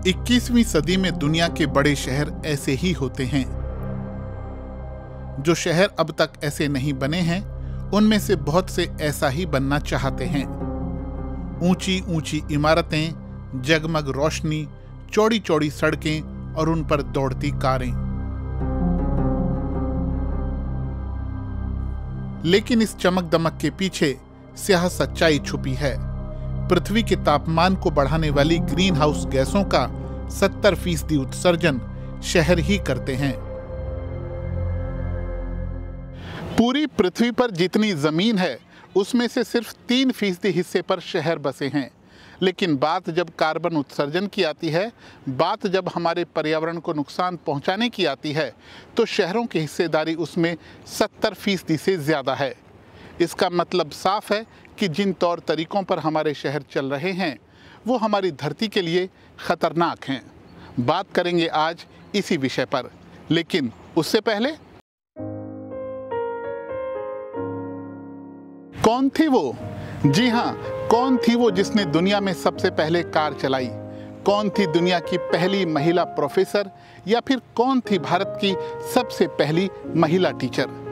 21वीं सदी में दुनिया के बड़े शहर ऐसे ही होते हैं। जो शहर अब तक ऐसे नहीं बने हैं, उनमें से बहुत से ऐसा ही बनना चाहते हैं। ऊंची ऊंची इमारतें, जगमग रोशनी, चौड़ी चौड़ी सड़कें और उन पर दौड़ती कारें। लेकिन इस चमक दमक के पीछे स्याह सच्चाई छुपी है। पृथ्वी के तापमान को बढ़ाने वाली ग्रीन हाउस गैसों का 70% उत्सर्जन शहर ही करते हैं। पूरी पृथ्वी पर जितनी जमीन है, उसमें से सिर्फ 3% हिस्से पर शहर बसे हैं। लेकिन बात जब कार्बन उत्सर्जन की आती है, बात जब हमारे पर्यावरण को नुकसान पहुंचाने की आती है, तो शहरों की हिस्सेदारी उसमें 70% से ज़्यादा है। इसका मतलब साफ है कि जिन तौर तरीकों पर हमारे शहर चल रहे हैं, वो हमारी धरती के लिए खतरनाक हैं। बात करेंगे आज इसी विषय पर, लेकिन उससे पहले कौन थी वो? जी हाँ, कौन थी वो जिसने दुनिया में सबसे पहले कार चलाई? कौन थी दुनिया की पहली महिला प्रोफेसर? या फिर कौन थी भारत की सबसे पहली महिला टीचर?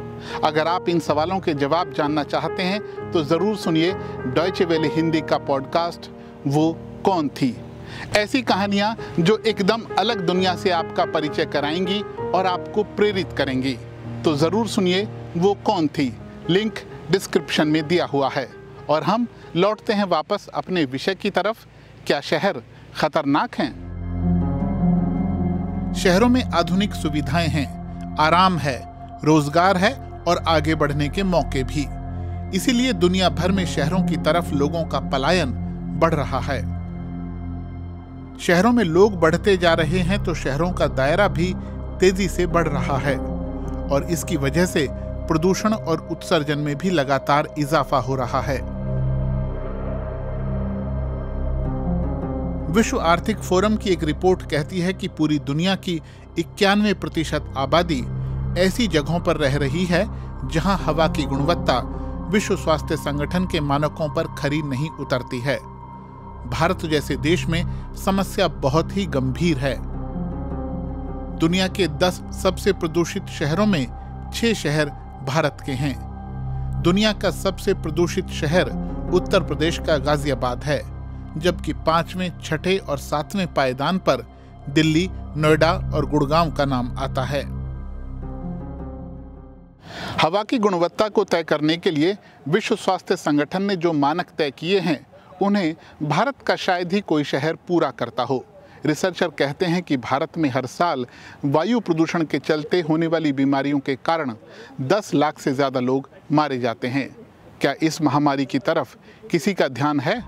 अगर आप इन सवालों के जवाब जानना चाहते हैं तो ज़रूर सुनिए डॉयचे वेले हिंदी का पॉडकास्ट वो कौन थी। ऐसी कहानियाँ जो एकदम अलग दुनिया से आपका परिचय कराएंगी और आपको प्रेरित करेंगी। तो ज़रूर सुनिए वो कौन थी। लिंक डिस्क्रिप्शन में दिया हुआ है। और हम लौटते हैं वापस अपने विषय की तरफ। क्या शहर खतरनाक हैं? शहरों में आधुनिक सुविधाएं हैं, आराम है, रोजगार है और आगे बढ़ने के मौके भी। इसीलिए दुनिया भर में शहरों की तरफ लोगों का पलायन बढ़ रहा है। शहरों में लोग बढ़ते जा रहे हैं तो शहरों का दायरा भी तेजी से बढ़ रहा है और इसकी वजह से प्रदूषण और उत्सर्जन में भी लगातार इजाफा हो रहा है। विश्व आर्थिक फोरम की एक रिपोर्ट कहती है कि पूरी दुनिया की 91% आबादी ऐसी जगहों पर रह रही है जहां हवा की गुणवत्ता विश्व स्वास्थ्य संगठन के मानकों पर खरी नहीं उतरती है। भारत जैसे देश में समस्या बहुत ही गंभीर है। दुनिया के 10 सबसे प्रदूषित शहरों में 6 शहर भारत के हैं। दुनिया का सबसे प्रदूषित शहर उत्तर प्रदेश का गाजियाबाद है, जबकि 5वें, 6ठे और 7वें पायदान पर दिल्ली, नोएडा और गुड़गांव का नाम आता है। हवा की गुणवत्ता को तय करने के लिए विश्व स्वास्थ्य संगठन ने जो मानक तय किए हैं, उन्हें भारत का शायद ही कोई शहर पूरा करता हो। रिसर्चर कहते हैं कि भारत में हर साल वायु प्रदूषण के चलते होने वाली बीमारियों के कारण 10 लाख से ज़्यादा लोग मारे जाते हैं। क्या इस महामारी की तरफ किसी का ध्यान है?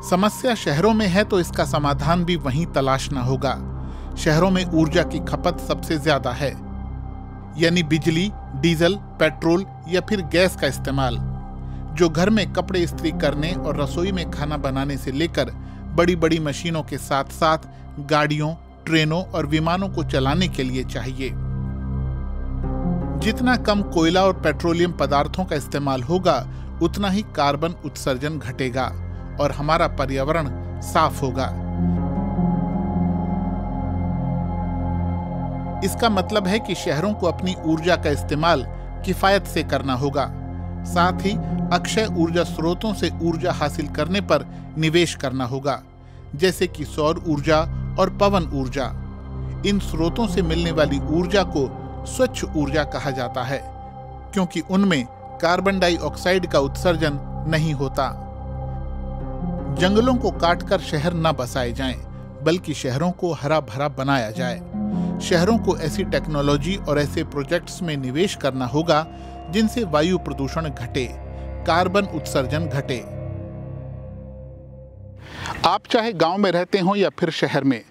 समस्या शहरों में है तो इसका समाधान भी वहीं तलाशना होगा। शहरों में ऊर्जा की खपत सबसे ज्यादा है, यानी बिजली, डीजल, पेट्रोल या फिर गैस का इस्तेमाल, जो घर में कपड़े इस्त्री करने और रसोई में खाना बनाने से लेकर बड़ी बड़ी मशीनों के साथ साथ गाड़ियों, ट्रेनों और विमानों को चलाने के लिए चाहिए। जितना कम कोयला और पेट्रोलियम पदार्थों का इस्तेमाल होगा, उतना ही कार्बन उत्सर्जन घटेगा और हमारा पर्यावरण साफ होगा। इसका मतलब है कि शहरों को अपनी ऊर्जा का इस्तेमाल किफायत से करना होगा। साथ ही अक्षय ऊर्जा स्रोतों से ऊर्जा हासिल करने पर निवेश करना होगा, जैसे कि सौर ऊर्जा और पवन ऊर्जा। इन स्रोतों से मिलने वाली ऊर्जा को स्वच्छ ऊर्जा कहा जाता है, क्योंकि उनमें कार्बन डाइऑक्साइड का उत्सर्जन नहीं होता। जंगलों को काटकर शहर न बसाए जाएं, बल्कि शहरों को हरा भरा बनाया जाए। शहरों को ऐसी टेक्नोलॉजी और ऐसे प्रोजेक्ट्स में निवेश करना होगा जिनसे वायु प्रदूषण घटे, कार्बन उत्सर्जन घटे। आप चाहे गांव में रहते हो या फिर शहर में,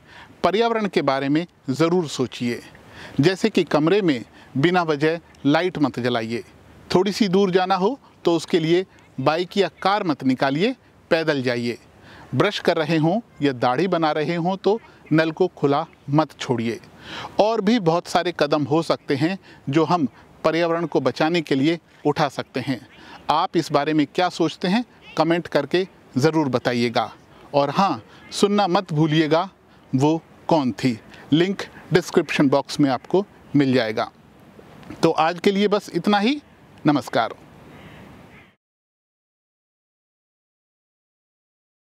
पर्यावरण के बारे में जरूर सोचिए। जैसे कि कमरे में बिना वजह लाइट मत जलाइए। थोड़ी सी दूर जाना हो तो उसके लिए बाइक या कार मत निकालिए, पैदल जाइए। ब्रश कर रहे हों या दाढ़ी बना रहे हों तो नल को खुला मत छोड़िए। और भी बहुत सारे कदम हो सकते हैं जो हम पर्यावरण को बचाने के लिए उठा सकते हैं। आप इस बारे में क्या सोचते हैं? कमेंट करके ज़रूर बताइएगा। और हाँ, सुनना मत भूलिएगा वो कौन थी। लिंक डिस्क्रिप्शन बॉक्स में आपको मिल जाएगा। तो आज के लिए बस इतना ही। नमस्कार।